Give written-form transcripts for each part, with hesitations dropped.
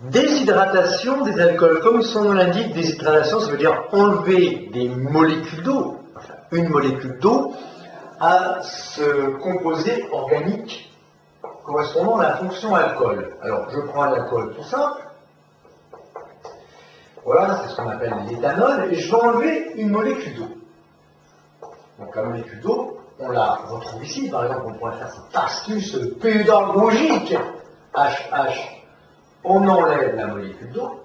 Déshydratation des alcools. Comme son nom l'indique, déshydratation, ça veut dire enlever des molécules d'eau, enfin, une molécule d'eau, à ce composé organique correspondant à la fonction alcool. Alors, je prends un alcool tout simple. Voilà, c'est ce qu'on appelle l'éthanol, et je vais enlever une molécule d'eau. Donc la molécule d'eau, on la retrouve ici. Par exemple, on pourrait faire cette astuce pédagogique. HH. On enlève la molécule d'eau.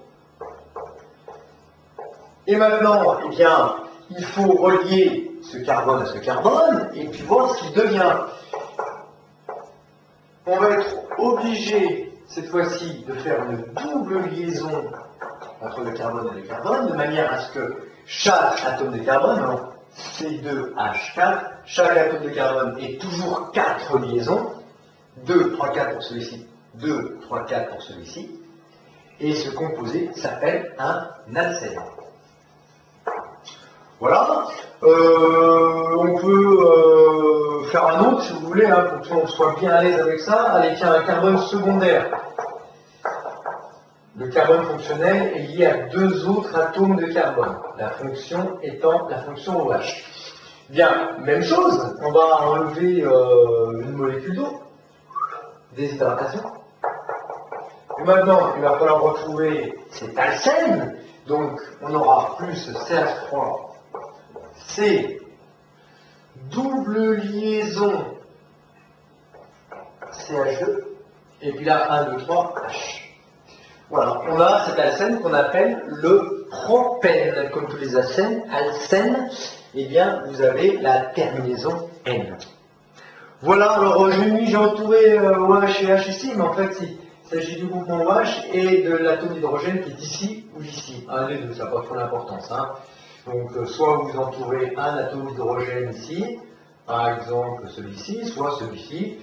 Et maintenant, eh bien, il faut relier ce carbone à ce carbone, et puis voir ce qu'il devient. On va être obligé, cette fois-ci, de faire une double liaison entre le carbone et le carbone, de manière à ce que chaque atome de carbone, alors C2H4, chaque atome de carbone ait toujours 4 liaisons, 2, 3, 4 pour celui-ci, 2, 3, 4 pour celui-ci, et ce composé s'appelle un alcène. Voilà, on peut faire un autre si vous voulez, hein, pour qu'on soit bien à l'aise avec ça. Allez, tiens, un carbone secondaire. Le carbone fonctionnel est lié à 2 autres atomes de carbone, la fonction étant la fonction OH. Bien, même chose, on va enlever une molécule d'eau, déshydratation. Et maintenant, il va falloir retrouver cet alcène, donc on aura plus CH3, C, double liaison CH2, et puis là 1, 2, 3, H. Voilà, on a cet alcène qu'on appelle le propène. Comme tous les alcènes, eh bien, vous avez la terminaison N. Voilà, alors j'ai entouré OH et H ici, mais en fait, il s'agit du groupement OH et de l'atome d'hydrogène qui est ici ou ici. Un des deux, ça n'a pas trop d'importance. Hein. Donc, soit vous entourez un atome d'hydrogène ici, par exemple celui-ci, soit celui-ci,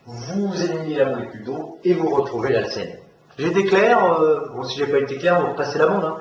vous éliminez la molécule d'eau et vous retrouvez l'alcène. J'ai été clair, bon si j'ai pas été clair, on va passer la bande. Hein.